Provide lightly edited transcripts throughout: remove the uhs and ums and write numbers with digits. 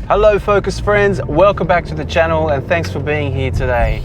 Hello focus friends, welcome back to the channel and thanks for being here today.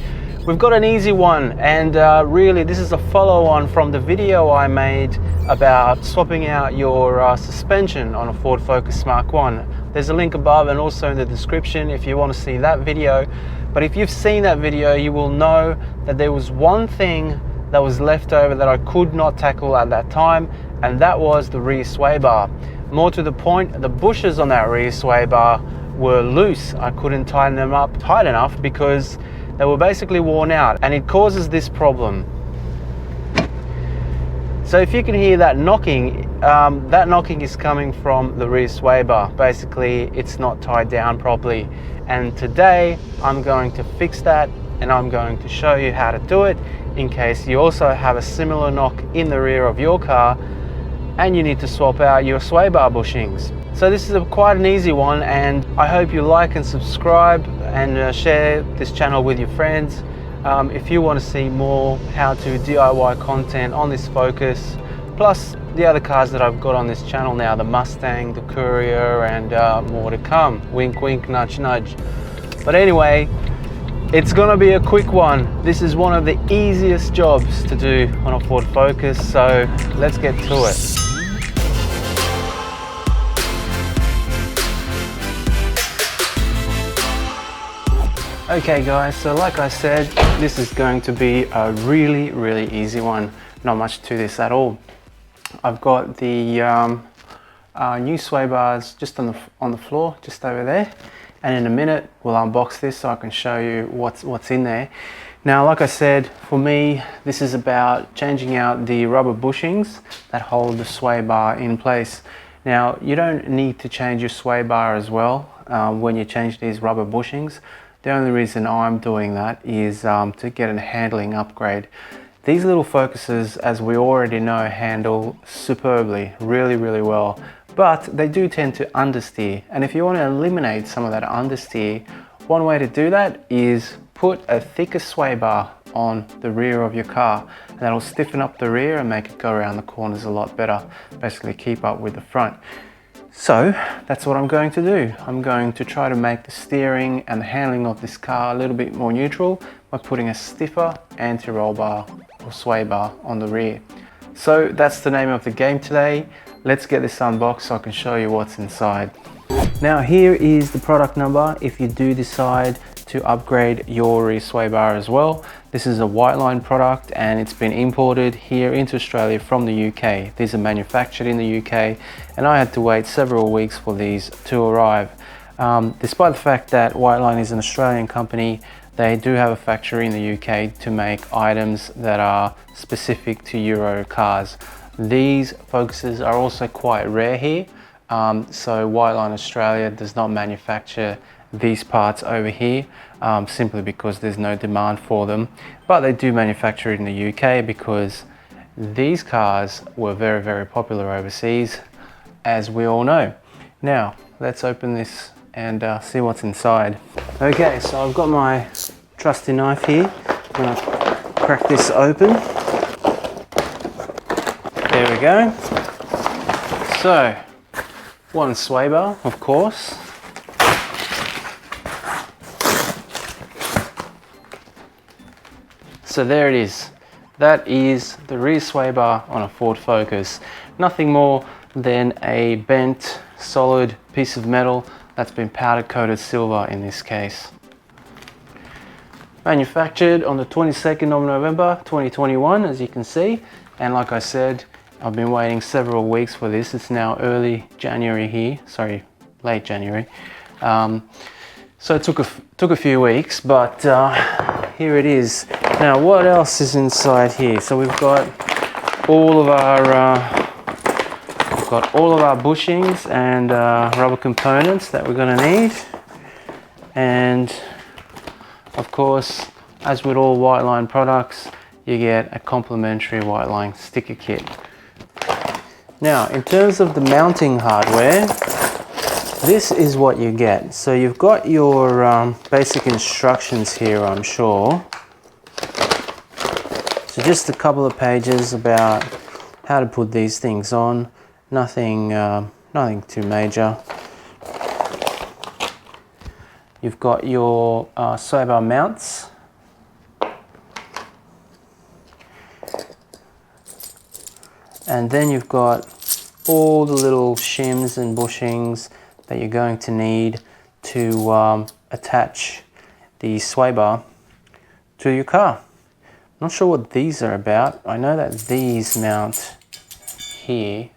We've got an easy one and really this is a follow-on from the video I made about swapping out your suspension on a Ford Focus Mk1. There's a link above and also in the description if you want to see that video. But if you've seen that video, you will know that there was one thing that was left over that I could not tackle at that time, and that was the rear sway bar. More to the point, the bushes on that rear sway bar were loose. I couldn't tighten them up tight enough because they were basically worn out, and it causes this problem. So if you can hear that knocking is coming from the rear sway bar. Basically, it's not tied down properly. And today I'm going to fix that and I'm going to show you how to do it in case you also have a similar knock in the rear of your car and you need to swap out your sway bar bushings. So this is quite an easy one, and I hope you like and subscribe and share this channel with your friends. If you want to see more how to DIY content on this Focus, plus the other cars that I've got on this channel now, the Mustang, the Courier, and more to come. Wink wink, nudge nudge. But anyway, it's gonna be a quick one. This is one of the easiest jobs to do on a Ford Focus, so let's get to it. Okay guys, so like I said, this is going to be a really easy one. Not much to this at all. I've got the new sway bars just on the floor, just over there. And in a minute, we'll unbox this so I can show you what's in there. Now, like I said, for me, this is about changing out the rubber bushings that hold the sway bar in place. Now, you don't need to change your sway bar as well when you change these rubber bushings. The only reason I'm doing that is to get a handling upgrade. These little Focuses, as we already know, handle superbly, really well, but they do tend to understeer. And if you want to eliminate some of that understeer, one way to do that is put a thicker sway bar on the rear of your car, and that'll stiffen up the rear and make it go around the corners a lot better, basically keep up with the front. So that's what I'm going to do. I'm going to try to make the steering and the handling of this car a little bit more neutral by putting a stiffer anti-roll bar or sway bar on the rear. So that's the name of the game today. Let's get this unboxed so I can show you what's inside. Now here is the product number if you do decide to upgrade your rear sway bar as well. This is a white line product and it's been imported here into Australia from the UK. These are manufactured in the UK and I had to wait several weeks for these to arrive. Despite the fact that White Line is an Australian company, they do have a factory in the UK to make items that are specific to Euro cars. These Focuses are also quite rare here. So White Line Australia does not manufacture these parts over here simply because there's no demand for them, but they do manufacture it in the UK because these cars were very popular overseas, as we all know. Now let's open this and see what's inside. Okay, so I've got my trusty knife here. I'm gonna crack this open. There we go. So one sway bar, of course. So there it is. That is the rear sway bar on a Ford Focus. Nothing more than a bent, solid piece of metal that's been powder coated silver in this case. Manufactured on the 22nd of November 2021, as you can see. And like I said, I've been waiting several weeks for this. It's now early January here, sorry, late January. So it took a few weeks, but here it is. Now, what else is inside here? So we've got all of our bushings and rubber components that we're going to need, and of course, as with all White Line products, you get a complimentary White Line sticker kit. Now, in terms of the mounting hardware, this is what you get. So you've got your basic instructions here, I'm sure. So just a couple of pages about how to put these things on. Nothing too major. You've got your swaybar mounts. And then you've got all the little shims and bushings that you're going to need to attach the swaybar to your car. Not sure what these are about. I know that these mount here,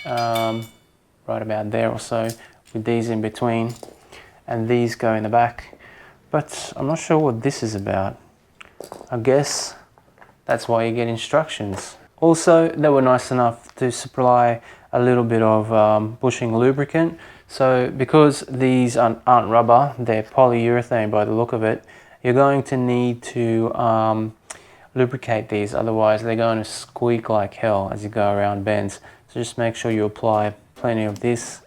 right about there or so, with these in between, and these go in the back. But I'm not sure what this is about. I guess that's why you get instructions. Also, they were nice enough to supply a little bit of bushing lubricant. So because these aren't rubber, they're polyurethane by the look of it, you're going to need to lubricate these, otherwise they're going to squeak like hell as you go around bends. So just make sure you apply plenty of this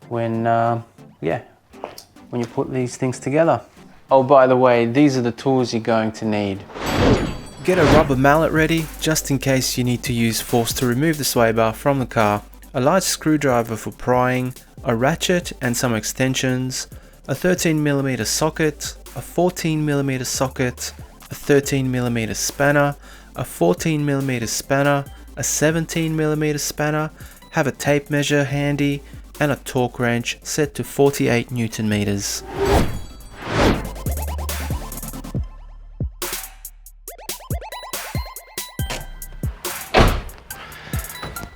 when, when you put these things together. Oh, by the way, these are the tools you're going to need. Get a rubber mallet ready, just in case you need to use force to remove the sway bar from the car, a large screwdriver for prying, a ratchet and some extensions, a 13mm socket, a 14mm socket, a 13mm spanner, a 14mm spanner, a 17mm spanner, have a tape measure handy, and a torque wrench set to 48 Newton meters.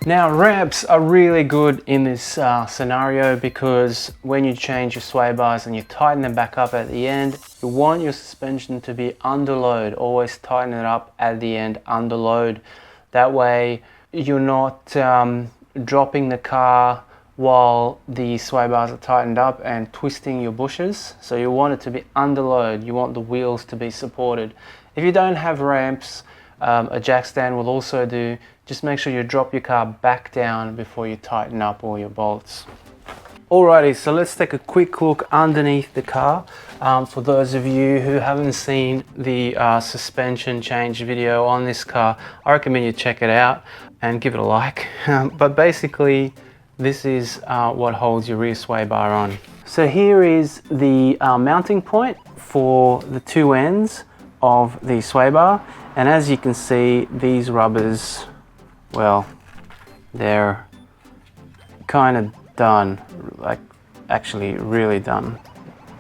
Now ramps are really good in this scenario because when you change your sway bars and you tighten them back up at the end, you want your suspension to be under load. Always tighten it up at the end under load. That way you're not dropping the car while the sway bars are tightened up and twisting your bushes. So you want it to be under load. You want the wheels to be supported. If you don't have ramps, a jack stand will also do. Just make sure you drop your car back down before you tighten up all your bolts. Alrighty, so let's take a quick look underneath the car. For those of you who haven't seen the suspension change video on this car, I recommend you check it out and give it a like. But basically, this is what holds your rear sway bar on. So here is the mounting point for the two ends of the sway bar. And as you can see, these rubbers, well, they're kind of done, like actually really done.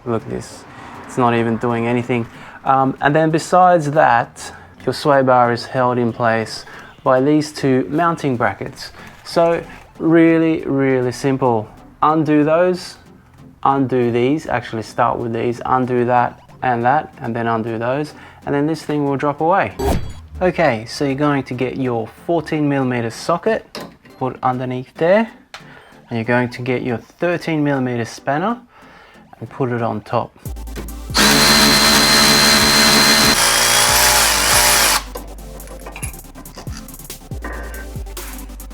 Look at this, it's not even doing anything. And then besides that, your sway bar is held in place by these two mounting brackets. So really, really simple. Undo those, undo these, actually start with these, undo that, and then undo those, and then this thing will drop away. Okay, so you're going to get your 14mm socket, put underneath there, and you're going to get your 13mm spanner and put it on top.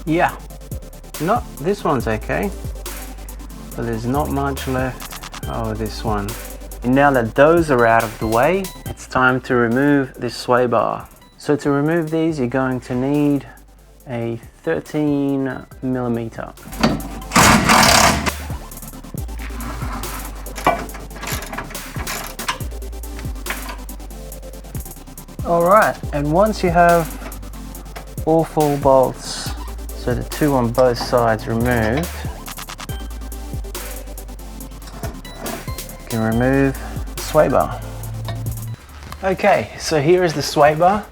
Yeah, no, this one's okay, but there's not much left of this one. And now that those are out of the way, it's time to remove this sway bar. So to remove these, you're going to need a 13mm. Alright, and once you have all 4 bolts, so the 2 on both sides removed, you can remove the sway bar. Okay, so here is the sway bar.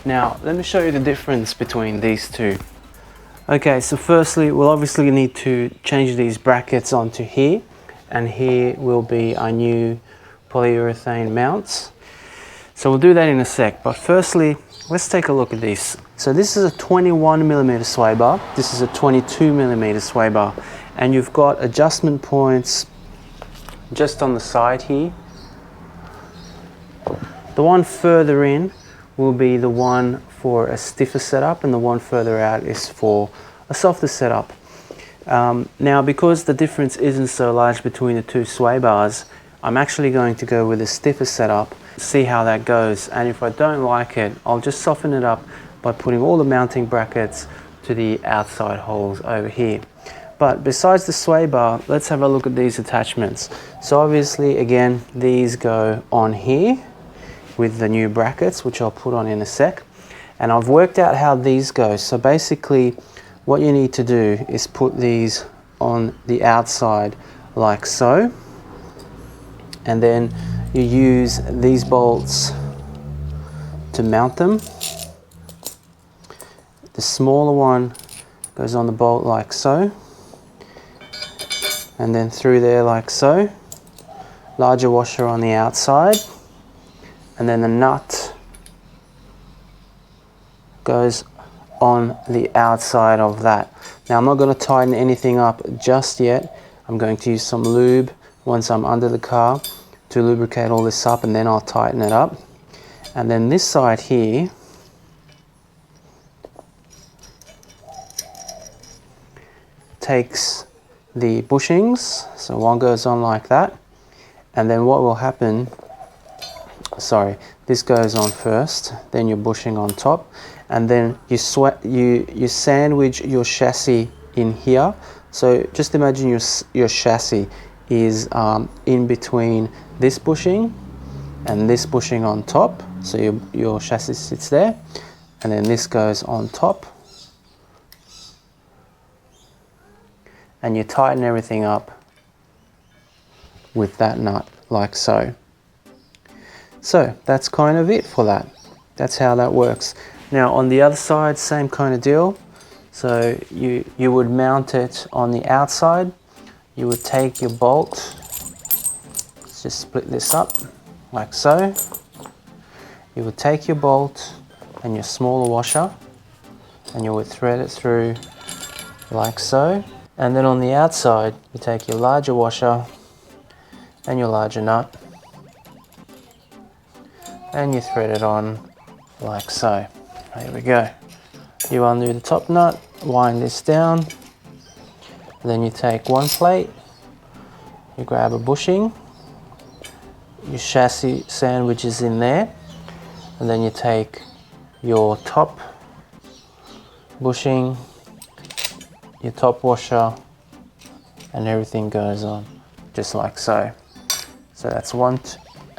Now, let me show you the difference between these two. Okay, so firstly, we'll obviously need to change these brackets onto here, and here will be our new polyurethane mounts. So we'll do that in a sec, but firstly, let's take a look at this. So this is a 21mm sway bar, this is a 22mm sway bar, and you've got adjustment points just on the side here. The one further in will be the one for a stiffer setup, and the one further out is for a softer setup. Now, because the difference isn't so large between the two sway bars, I'm actually going to go with a stiffer setup, see how that goes, and if I don't like it, I'll just soften it up by putting all the mounting brackets to the outside holes over here. But besides the sway bar, let's have a look at these attachments. So obviously, again, these go on here with the new brackets, which I'll put on in a sec. And I've worked out how these go. So basically, what you need to do is put these on the outside like so. And then you use these bolts to mount them. The smaller one goes on the bolt like so. And then through there like so. Larger washer on the outside. And then the nut goes on the outside of that. Now I'm not going to tighten anything up just yet. I'm going to use some lube once I'm under the car to lubricate all this up, and then I'll tighten it up. And then this side here takes the bushings, so one goes on like that, and then what will happen, sorry, this goes on first, then your bushing on top, and then you sandwich your chassis in here. So just imagine your chassis is in between this bushing and this bushing on top, so your chassis sits there, and then this goes on top, and you tighten everything up with that nut like so. So that's kind of it for that. That's how that works. Now on the other side, same kind of deal. So you would mount it on the outside. You would take your bolt, let's just split this up like so. You would take your bolt and your smaller washer, and you would thread it through like so. And then on the outside, you take your larger washer and your larger nut, and you thread it on like so. There we go. You undo the top nut, wind this down, then you take one plate, you grab a bushing, your chassis sandwiches in there, and then you take your top bushing, your top washer, and everything goes on just like so. So that's 1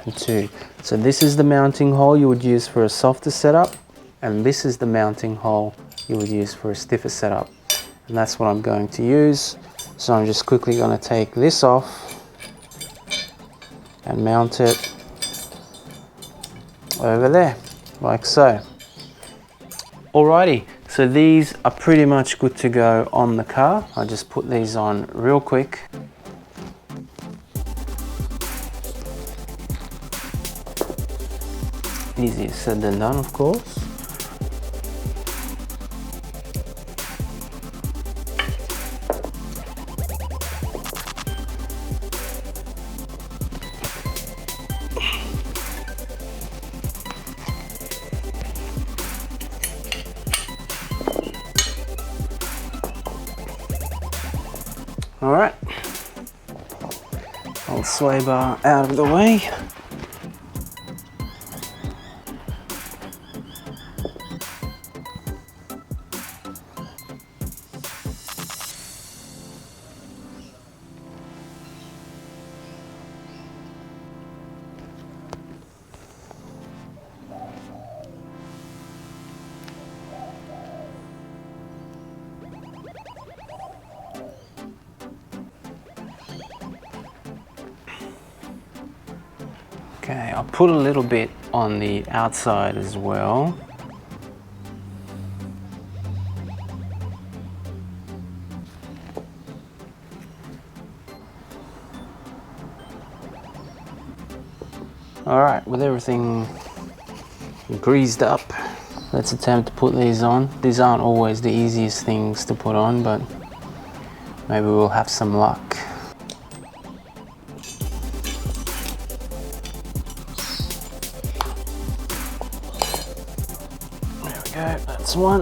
and 2. So this is the mounting hole you would use for a softer setup, and this is the mounting hole you would use for a stiffer setup. And that's what I'm going to use. So I'm just quickly going to take this off and mount it over there, like so. Alrighty, so these are pretty much good to go on the car. I'll just put these on real quick. Easier said than done, of course. All right, old sway bar out of the way. Okay, I'll put a little bit on the outside as well. All right, with everything greased up, let's attempt to put these on. These aren't always the easiest things to put on, but maybe we'll have some luck. There we go, that's one.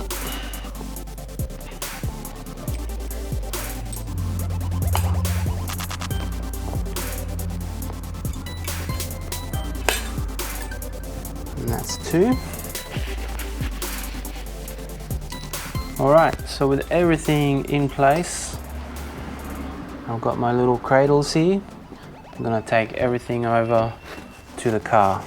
And that's two. All right, so with everything in place, I've got my little cradles here. I'm gonna take everything over to the car.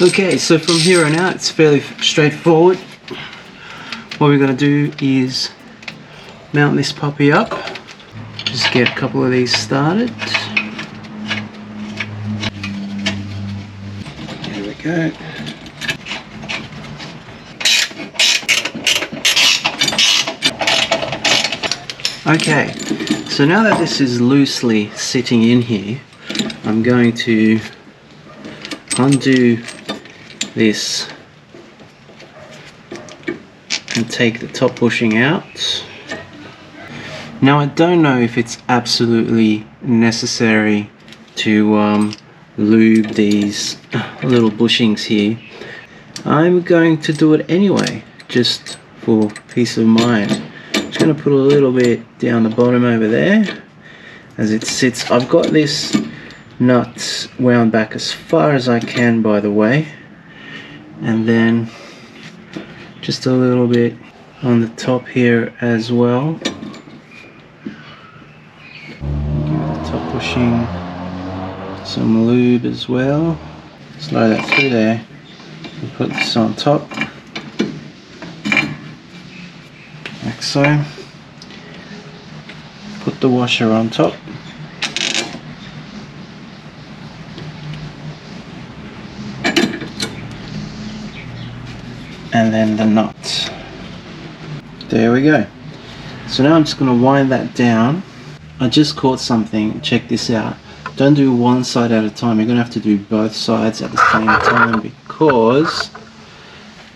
Okay, so from here on out, it's fairly straightforward. What we're going to do is mount this puppy up. Just get a couple of these started. There we go. Okay, so now that this is loosely sitting in here, I'm going to undo this and take the top bushing out. Now I don't know if it's absolutely necessary to lube these little bushings here. I'm going to do it anyway, just for peace of mind. I'm just going to put a little bit down the bottom over there as it sits. I've got this nut wound back as far as I can, by the way, and then just a little bit on the top here as well. Give the top bushing some lube as well. Slide that through there and put this on top like so. Put the washer on top. And then the nut. There we go. So now I'm just going to wind that down. I just caught something. Check this out. Don't do one side at a time. You're going to have to do both sides at the same time, because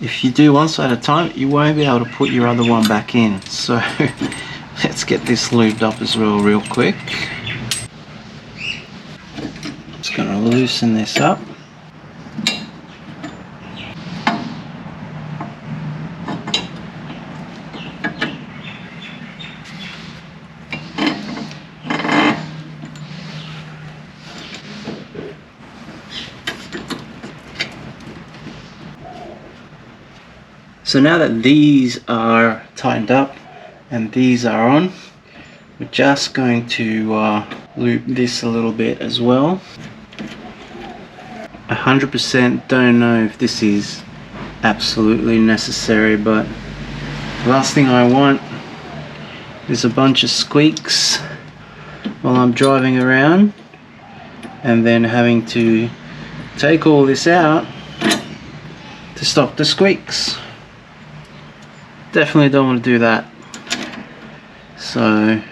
if you do one side at a time, you won't be able to put your other one back in. So let's get this lubed up as well real quick. Just going to loosen this up. So now that these are tightened up and these are on, we're just going to loop this a little bit as well. 100% don't know if this is absolutely necessary, but the last thing I want is a bunch of squeaks while I'm driving around and then having to take all this out to stop the squeaks. Definitely don't want to do that. So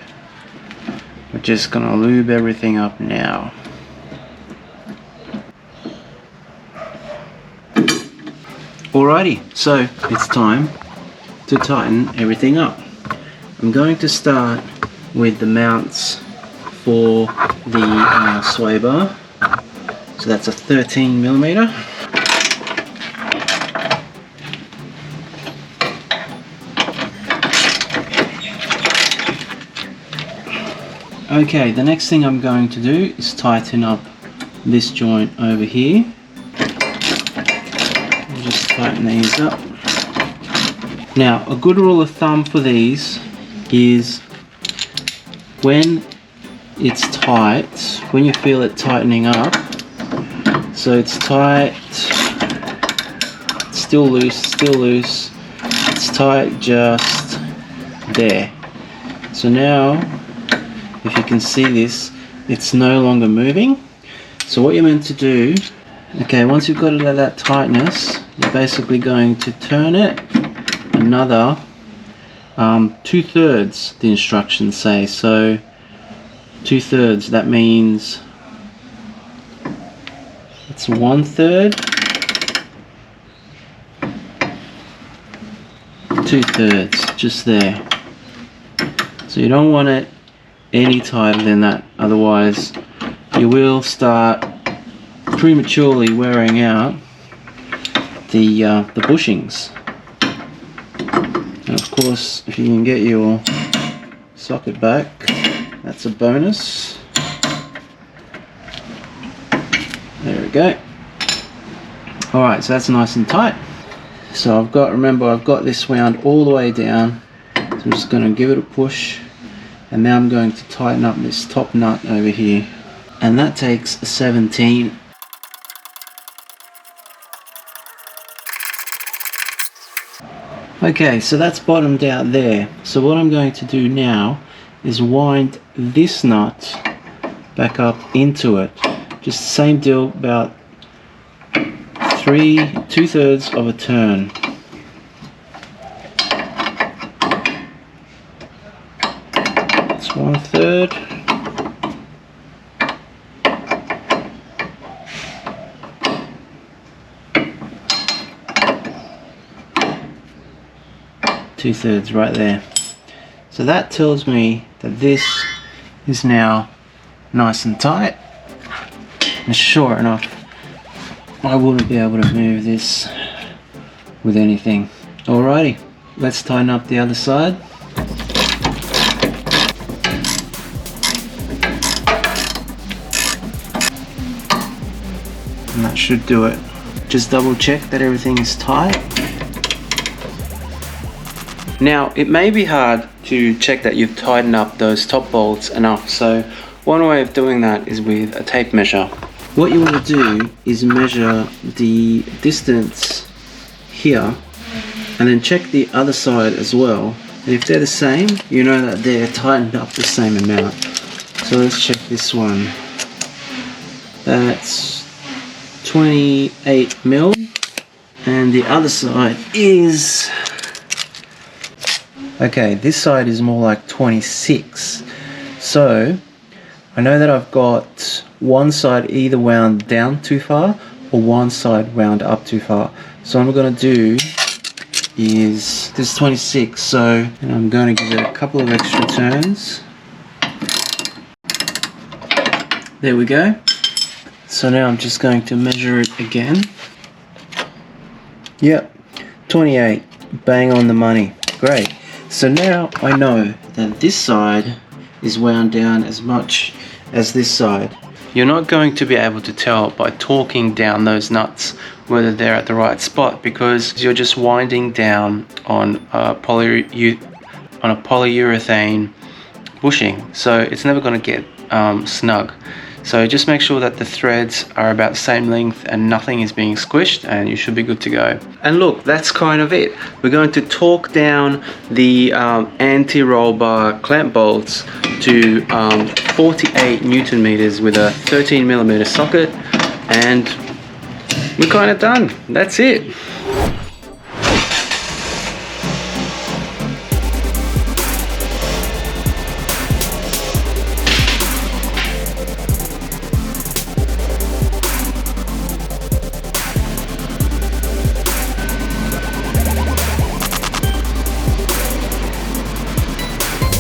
we're just gonna lube everything up now. Alrighty, so it's time to tighten everything up. I'm going to start with the mounts for the sway bar. So that's a 13mm. Okay, the next thing I'm going to do is tighten up this joint over here. I'll just tighten these up. Now, a good rule of thumb for these is when it's tight, when you feel it tightening up, so it's tight, still loose, it's tight just there. So now, if you can see this, it's no longer moving. So what you're meant to do, okay, once you've got it at that tightness, you're basically going to turn it another 2/3, the instructions say. So 2/3, that means it's 1/3, 2/3, just there. So you don't want it any tighter than that, otherwise you will start prematurely wearing out the bushings. And of course, if you can get your socket back, that's a bonus. There we go. Alright, so that's nice and tight. So remember I've got this wound all the way down, so I'm just going to give it a push, and now I'm going to tighten up this top nut over here, and that takes 17. Okay, so that's bottomed out there. So what I'm going to do now is wind this nut back up into it. Just the same deal, about 2/3 of a turn. That's 1/3. Two-thirds right there. So that tells me that this is now nice and tight. And sure enough, I wouldn't be able to move this with anything. Alrighty, let's tighten up the other side. And that should do it. Just double check that everything is tight. Now, it may be hard to check that you've tightened up those top bolts enough, so one way of doing that is with a tape measure. What you want to do is measure the distance here and then check the other side as well, and if they're the same, you know that they're tightened up the same amount. So let's check this one. That's 28 mil, and the other side is, okay, this side is more like 26. So I know that I've got one side either wound down too far or one side wound up too far. So what I'm going to do is, this is 26, so I'm going to give it a couple of extra turns. There we go. So now I'm just going to measure it again. Yep, 28, bang on the money. Great. So now I know that this side is wound down as much as this side. You're not going to be able to tell by talking down those nuts whether they're at the right spot, because you're just winding down on a polyurethane bushing, so it's never going to get snug. So just make sure that the threads are about the same length and nothing is being squished, and you should be good to go. And look, that's kind of it. We're going to torque down the anti-roll bar clamp bolts to 48 Newton meters with a 13mm socket, and we're kind of done. That's it.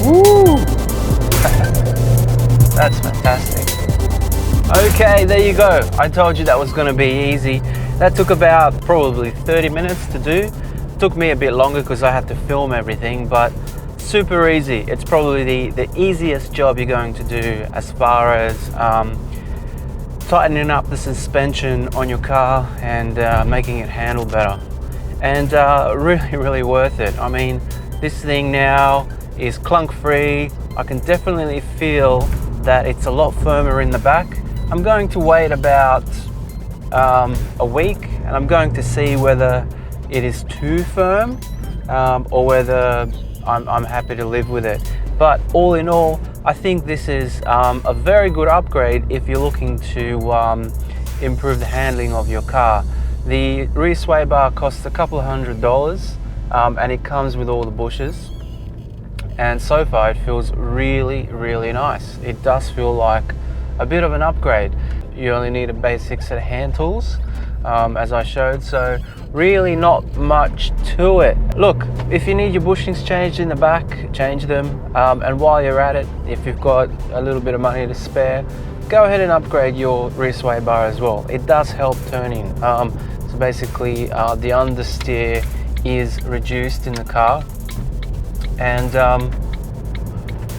Woo! That's fantastic. Okay, there you go. I told you that was going to be easy. That took about probably 30 minutes to do. It took me a bit longer because I had to film everything, but super easy. It's probably the easiest job you're going to do as far as tightening up the suspension on your car and making it handle better. And really worth it. I mean, this thing now is clunk free. I can definitely feel that it's a lot firmer in the back. I'm going to wait about a week, and I'm going to see whether it is too firm or whether I'm happy to live with it. But all in all, I think this is a very good upgrade if you're looking to improve the handling of your car. The rear sway bar costs a couple of $100, and it comes with all the bushes. And so far it feels really nice. It does feel like a bit of an upgrade. You only need a basic set of hand tools, as I showed, so really not much to it. Look, if you need your bushings changed in the back, change them, and while you're at it, if you've got a little bit of money to spare, go ahead and upgrade your rear sway bar as well. It does help turning. So basically the understeer is reduced in the car, and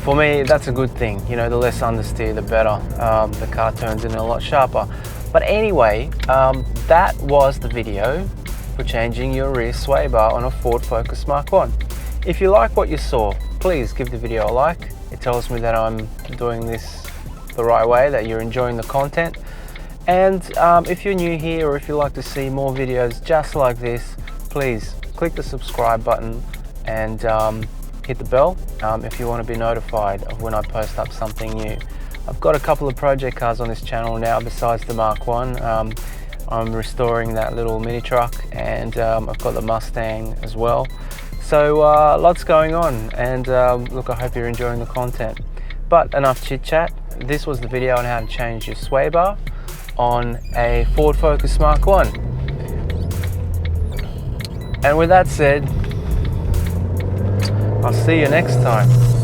for me that's a good thing. You know, the less understeer the better. The car turns in a lot sharper. But anyway, that was the video. for changing your rear sway bar on a Ford Focus Mark 1. If you like what you saw, please give the video a like. It tells me that I'm doing this the right way, that you're enjoying the content. And if you're new here, or if you'd like to see more videos just like this, please click the subscribe button and hit the bell if you want to be notified of when I post up something new. I've got a couple of project cars on this channel now besides the Mark 1. I'm restoring that little mini truck, and I've got the Mustang as well. So lots going on, and look, I hope you're enjoying the content. But enough chit chat. This was the video on how to change your sway bar on a Ford Focus Mark 1. And with that said, I'll see you next time.